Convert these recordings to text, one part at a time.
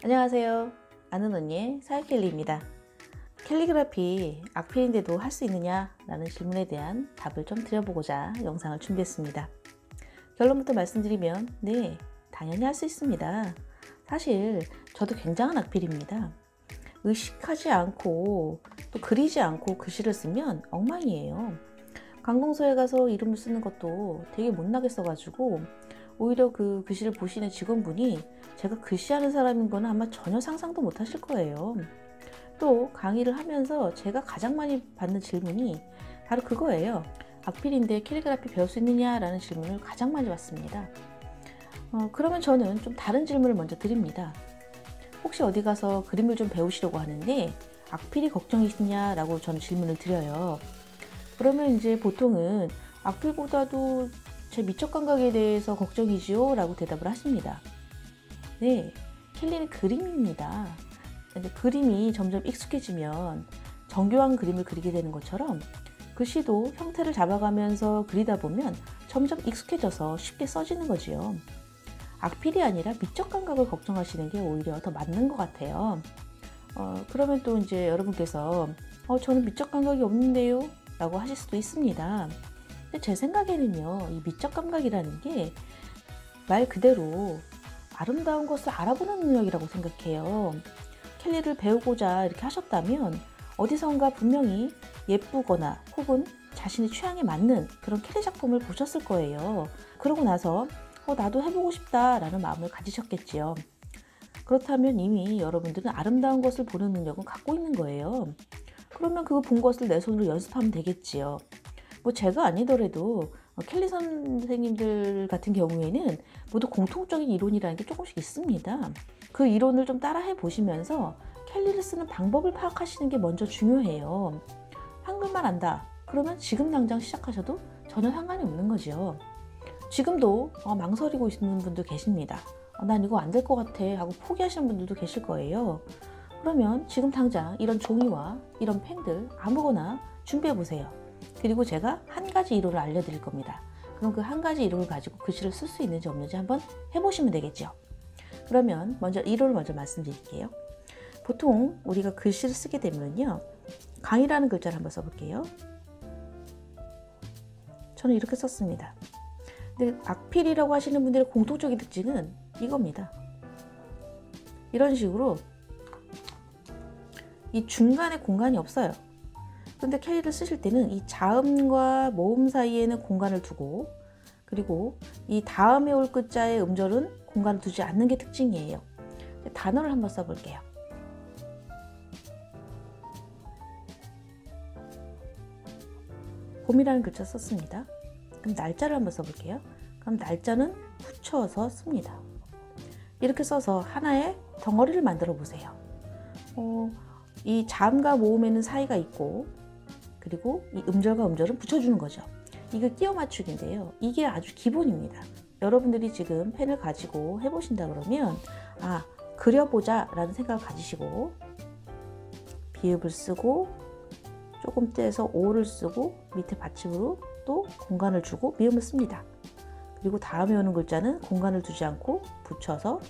안녕하세요. 아는 언니의 사회켈리입니다. 캘리그라피 악필인데도 할 수 있느냐? 라는 질문에 대한 답을 좀 드려보고자 영상을 준비했습니다. 결론부터 말씀드리면 네, 당연히 할 수 있습니다. 사실 저도 굉장한 악필입니다. 의식하지 않고 또 그리지 않고 글씨를 쓰면 엉망이에요. 관공서에 가서 이름을 쓰는 것도 되게 못나게 써가지고 오히려 그 글씨를 보시는 직원분이 제가 글씨하는 사람인 거는 아마 전혀 상상도 못 하실 거예요. 또 강의를 하면서 제가 가장 많이 받는 질문이 바로 그거예요. 악필인데 캘리그라피 배울 수 있느냐? 라는 질문을 가장 많이 받습니다. 그러면 저는 좀 다른 질문을 먼저 드립니다. 혹시 어디 가서 그림을 좀 배우시려고 하는데 악필이 걱정이시냐? 라고 저는 질문을 드려요. 그러면 이제 보통은 악필보다도 제 미적 감각에 대해서 걱정이지요? 라고 대답을 하십니다. 네, 캘리는 그림입니다. 근데 그림이 점점 익숙해지면 정교한 그림을 그리게 되는 것처럼 글씨도 형태를 잡아가면서 그리다 보면 점점 익숙해져서 쉽게 써지는 거지요. 악필이 아니라 미적 감각을 걱정하시는 게 오히려 더 맞는 것 같아요. 그러면 또 이제 여러분께서 저는 미적 감각이 없는데요? 라고 하실 수도 있습니다. 근데 제 생각에는요, 이 미적 감각이라는 게 말 그대로 아름다운 것을 알아보는 능력이라고 생각해요. 캘리를 배우고자 이렇게 하셨다면 어디선가 분명히 예쁘거나 혹은 자신의 취향에 맞는 그런 캘리 작품을 보셨을 거예요. 그러고 나서 나도 해보고 싶다 라는 마음을 가지셨겠지요. 그렇다면 이미 여러분들은 아름다운 것을 보는 능력은 갖고 있는 거예요. 그러면 그 본 것을 내 손으로 연습하면 되겠지요. 뭐 제가 아니더라도 캘리 선생님들 같은 경우에는 모두 공통적인 이론이라는 게 조금씩 있습니다. 그 이론을 좀 따라해 보시면서 캘리를 쓰는 방법을 파악하시는 게 먼저 중요해요. 한글만 안다. 그러면 지금 당장 시작하셔도 전혀 상관이 없는 거죠. 지금도 망설이고 있는 분도 계십니다. 난 이거 안 될 것 같아 하고 포기하시는 분들도 계실 거예요. 그러면 지금 당장 이런 종이와 이런 펜들 아무거나 준비해 보세요. 그리고 제가 한 가지 이론을 알려드릴 겁니다. 그럼 그 한 가지 이론을 가지고 글씨를 쓸 수 있는지 없는지 한번 해보시면 되겠죠. 그러면 먼저 이론을 먼저 말씀드릴게요. 보통 우리가 글씨를 쓰게 되면요, 강이라는 글자를 한번 써볼게요. 저는 이렇게 썼습니다. 근데 악필이라고 하시는 분들의 공통적인 특징은 이겁니다. 이런 식으로 이 중간에 공간이 없어요. 근데 캘리를 쓰실 때는 이 자음과 모음 사이에는 공간을 두고, 그리고 이 다음에 올 글자의 음절은 공간을 두지 않는 게 특징이에요. 단어를 한번 써볼게요. 봄이라는 글자 썼습니다. 그럼 날짜를 한번 써볼게요. 그럼 날짜는 붙여서 씁니다. 이렇게 써서 하나의 덩어리를 만들어 보세요. 이 자음과 모음에는 사이가 있고, 그리고 이 음절과 음절은 붙여주는 거죠. 이거 끼워 맞추기인데요. 이게 아주 기본입니다. 여러분들이 지금 펜을 가지고 해보신다 그러면 그려보자 라는 생각을 가지시고 비읍을 쓰고 조금 떼서 오를 쓰고 밑에 받침으로 또 공간을 주고 미음을 씁니다. 그리고 다음에 오는 글자는 공간을 두지 않고 붙여서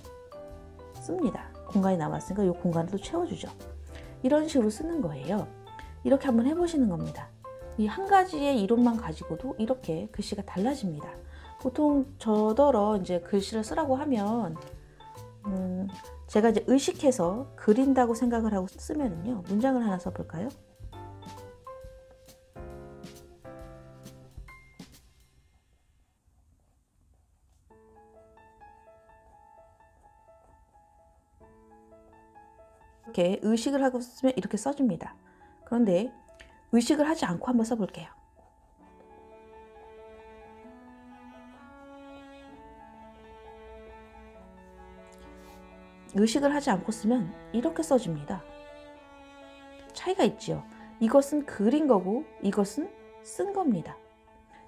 씁니다. 공간이 남았으니까 이 공간을 또 채워주죠. 이런 식으로 쓰는 거예요. 이렇게 한번 해보시는 겁니다. 이 한 가지의 이론만 가지고도 이렇게 글씨가 달라집니다. 보통 저더러 이제 글씨를 쓰라고 하면 제가 이제 의식해서 그린다고 생각을 하고 쓰면은요, 문장을 하나 써볼까요? 이렇게 의식을 하고 쓰면 이렇게 써줍니다. 그런데 의식을 하지 않고 한번 써볼게요. 의식을 하지 않고 쓰면 이렇게 써줍니다. 차이가 있지요. 이것은 그린 거고 이것은 쓴 겁니다.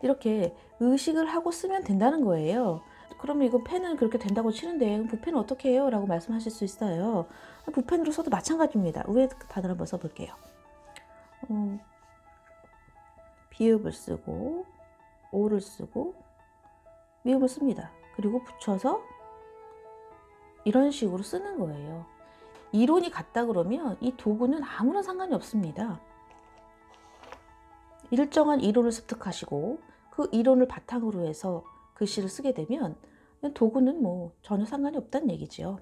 이렇게 의식을 하고 쓰면 된다는 거예요. 그러면 이거 펜은 그렇게 된다고 치는데 붓펜은 어떻게 해요? 라고 말씀하실 수 있어요. 붓펜으로 써도 마찬가지입니다. 위에 단어를 한번 써볼게요. 비읍을 쓰고 오를 쓰고 미음을 씁니다. 그리고 붙여서 이런 식으로 쓰는 거예요. 이론이 같다 그러면 이 도구는 아무런 상관이 없습니다. 일정한 이론을 습득하시고 그 이론을 바탕으로 해서 글씨를 쓰게 되면 도구는 뭐 전혀 상관이 없다는 얘기죠.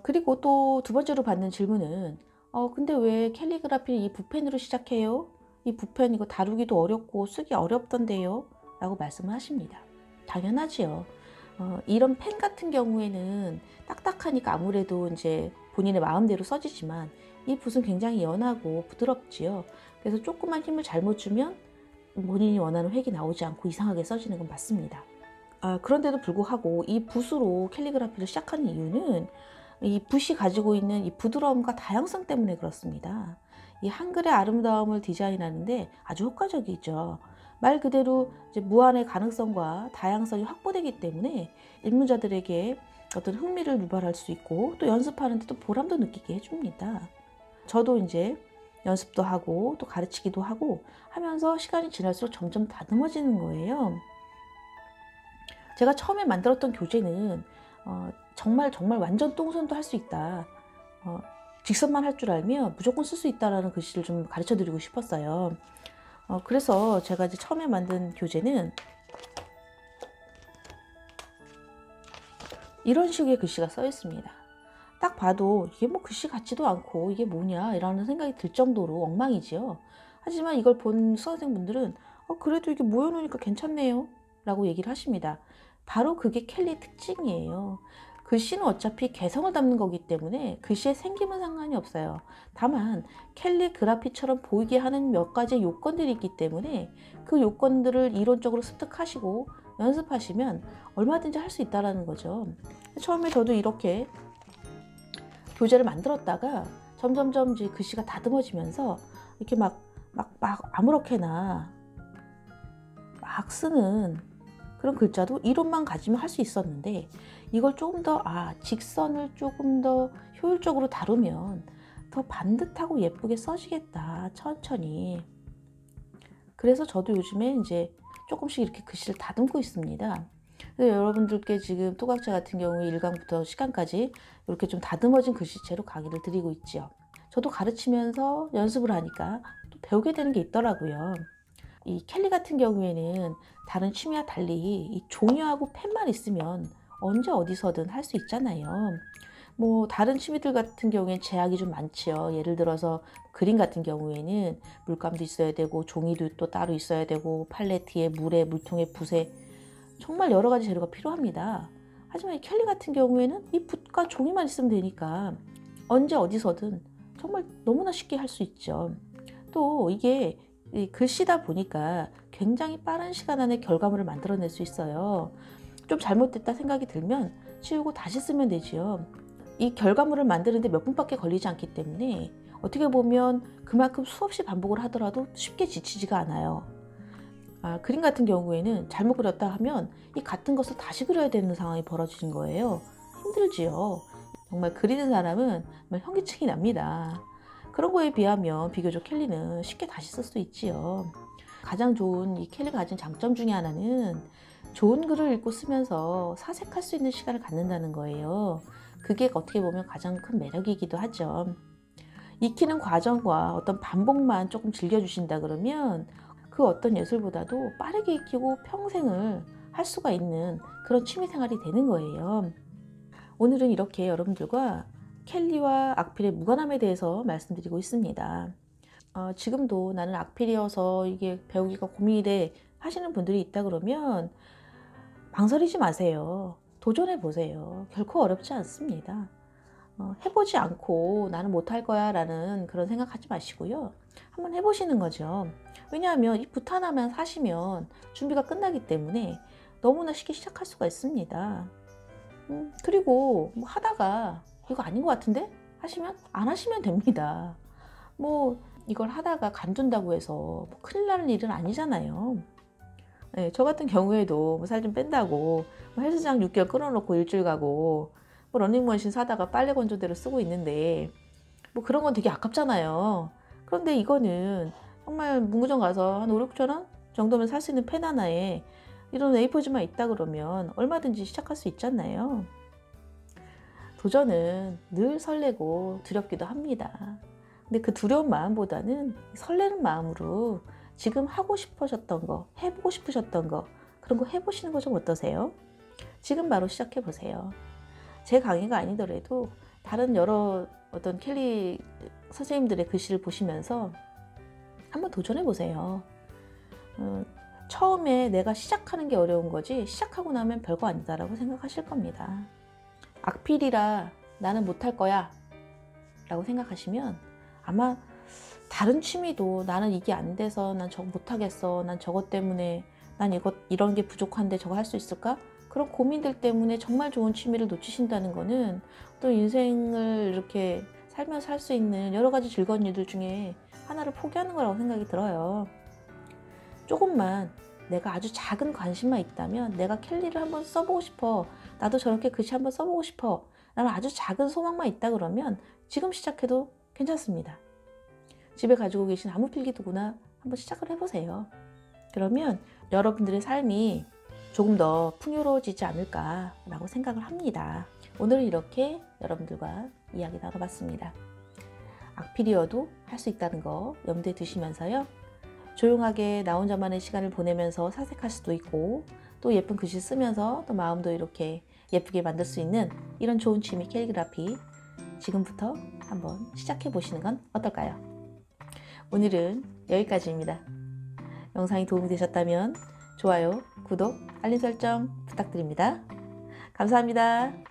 그리고 또 두 번째로 받는 질문은 근데 왜 캘리그라피를 이 붓펜으로 시작해요? 이 붓펜 이거 다루기도 어렵고 쓰기 어렵던데요? 라고 말씀을 하십니다. 당연하지요. 이런 펜 같은 경우에는 딱딱하니까 아무래도 이제 본인의 마음대로 써지지만 이 붓은 굉장히 연하고 부드럽지요. 그래서 조금만 힘을 잘못 주면 본인이 원하는 획이 나오지 않고 이상하게 써지는 건 맞습니다. 그런데도 불구하고 이 붓으로 캘리그라피를 시작하는 이유는 이 붓이 가지고 있는 이 부드러움과 다양성 때문에 그렇습니다. 이 한글의 아름다움을 디자인하는데 아주 효과적이죠. 말 그대로 이제 무한의 가능성과 다양성이 확보되기 때문에 입문자들에게 어떤 흥미를 유발할 수 있고 또 연습하는데 또 보람도 느끼게 해줍니다. 저도 이제 연습도 하고 또 가르치기도 하고 하면서 시간이 지날수록 점점 다듬어지는 거예요. 제가 처음에 만들었던 교재는 정말 완전 똥손도 할 수 있다. 직선만 할 줄 알면 무조건 쓸 수 있다라는 글씨를 좀 가르쳐 드리고 싶었어요. 그래서 제가 이제 처음에 만든 교재는 이런 식의 글씨가 써 있습니다. 딱 봐도 이게 뭐 글씨 같지도 않고 이게 뭐냐 라는 생각이 들 정도로 엉망이지요. 하지만 이걸 본 수강생분들은 그래도 이게 모여놓으니까 괜찮네요 라고 얘기를 하십니다. 바로 그게 캘리 특징이에요. 글씨는 어차피 개성을 담는 거기 때문에 글씨의 생김은 상관이 없어요. 다만 캘리그라피처럼 보이게 하는 몇 가지 요건들이 있기 때문에 그 요건들을 이론적으로 습득하시고 연습하시면 얼마든지 할 수 있다는 거죠. 처음에 저도 이렇게 교재를 만들었다가 점점점 이제 글씨가 다듬어지면서 이렇게 막 아무렇게나 막 쓰는 그런 글자도 이론만 가지면 할 수 있었는데 이걸 조금 더 직선을 조금 더 효율적으로 다루면 더 반듯하고 예쁘게 써지겠다 천천히. 그래서 저도 요즘에 이제 조금씩 이렇게 글씨를 다듬고 있습니다. 그래서 여러분들께 지금 또각제 같은 경우에 1강부터 시간까지 이렇게 좀 다듬어진 글씨체로 강의를 드리고 있죠. 저도 가르치면서 연습을 하니까 또 배우게 되는 게 있더라고요. 이 캘리 같은 경우에는 다른 취미와 달리 이 종이하고 펜만 있으면 언제 어디서든 할 수 있잖아요. 뭐 다른 취미들 같은 경우에는 제약이 좀 많지요. 예를 들어서 그림 같은 경우에는 물감도 있어야 되고 종이도 또 따로 있어야 되고 팔레트에 물에 물통에 붓에 정말 여러 가지 재료가 필요합니다. 하지만 이 캘리 같은 경우에는 이 붓과 종이만 있으면 되니까 언제 어디서든 정말 너무나 쉽게 할 수 있죠. 또 이게 글씨다 보니까 굉장히 빠른 시간 안에 결과물을 만들어낼 수 있어요. 좀 잘못됐다 생각이 들면 치우고 다시 쓰면 되지요. 이 결과물을 만드는데 몇 분밖에 걸리지 않기 때문에 어떻게 보면 그만큼 수없이 반복을 하더라도 쉽게 지치지가 않아요. 그림 같은 경우에는 잘못 그렸다 하면 이 같은 것을 다시 그려야 되는 상황이 벌어지는 거예요. 힘들지요. 정말 그리는 사람은 정말 현기증이 납니다. 그런 거에 비하면 비교적 캘리는 쉽게 다시 쓸 수 있지요. 가장 좋은 이 캘리가 가진 장점 중에 하나는 좋은 글을 읽고 쓰면서 사색할 수 있는 시간을 갖는다는 거예요. 그게 어떻게 보면 가장 큰 매력이기도 하죠. 익히는 과정과 어떤 반복만 조금 즐겨주신다 그러면 그 어떤 예술보다도 빠르게 익히고 평생을 할 수가 있는 그런 취미생활이 되는 거예요. 오늘은 이렇게 여러분들과 캘리와 악필의 무관함에 대해서 말씀드리고 있습니다. 지금도 나는 악필이어서 이게 배우기가 고민이 돼 하시는 분들이 있다 그러면 망설이지 마세요. 도전해 보세요. 결코 어렵지 않습니다. 해보지 않고 나는 못할 거야 라는 그런 생각하지 마시고요. 한번 해보시는 거죠. 왜냐하면 이 붓 하나만 사시면 준비가 끝나기 때문에 너무나 쉽게 시작할 수가 있습니다. 그리고 뭐 하다가 이거 아닌 것 같은데? 하시면 안 하시면 됩니다. 뭐 이걸 하다가 간둔다고 해서 뭐 큰일 나는 일은 아니잖아요. 네, 저 같은 경우에도 살 좀 뺀다고 뭐 헬스장 6개월 끊어놓고 일주일 가고 뭐 러닝머신 사다가 빨래 건조대로 쓰고 있는데 뭐 그런 건 되게 아깝잖아요. 그런데 이거는 정말 문구점 가서 한 5, 6천 원 정도면 살 수 있는 펜 하나에 이런 A4지만 있다 그러면 얼마든지 시작할 수 있잖아요. 도전은 늘 설레고 두렵기도 합니다. 근데 그 두려운 마음보다는 설레는 마음으로 지금 하고 싶으셨던 거, 해보고 싶으셨던 거, 그런 거 해보시는 거 좀 어떠세요? 지금 바로 시작해 보세요. 제 강의가 아니더라도 다른 여러 어떤 켈리 선생님들의 글씨를 보시면서 한번 도전해 보세요. 처음에 내가 시작하는 게 어려운 거지 시작하고 나면 별거 아니다라고 생각하실 겁니다. 악필이라 나는 못할 거야 라고 생각하시면 아마 다른 취미도 나는 이게 안 돼서 난 저거 못하겠어, 난 저것 때문에 난 이런 게 부족한데 저거 할 수 있을까? 그런 고민들 때문에 정말 좋은 취미를 놓치신다는 거는 또 인생을 이렇게 살면서 할 수 있는 여러 가지 즐거운 일들 중에 하나를 포기하는 거라고 생각이 들어요. 조금만 내가 아주 작은 관심만 있다면 내가 켈리를 한번 써보고 싶어, 나도 저렇게 글씨 한번 써보고 싶어 라는 아주 작은 소망만 있다 그러면 지금 시작해도 괜찮습니다. 집에 가지고 계신 나무 필기도구나 한번 시작을 해보세요. 그러면 여러분들의 삶이 조금 더 풍요로워지지 않을까 라고 생각을 합니다. 오늘은 이렇게 여러분들과 이야기 나눠봤습니다. 악필이어도 할 수 있다는 거 염두에 두시면서요. 조용하게 나 혼자만의 시간을 보내면서 사색할 수도 있고 또 예쁜 글씨 쓰면서 또 마음도 이렇게 예쁘게 만들 수 있는 이런 좋은 취미 캘리그라피 지금부터 한번 시작해 보시는 건 어떨까요? 오늘은 여기까지입니다. 영상이 도움이 되셨다면 좋아요, 구독, 알림 설정 부탁드립니다. 감사합니다.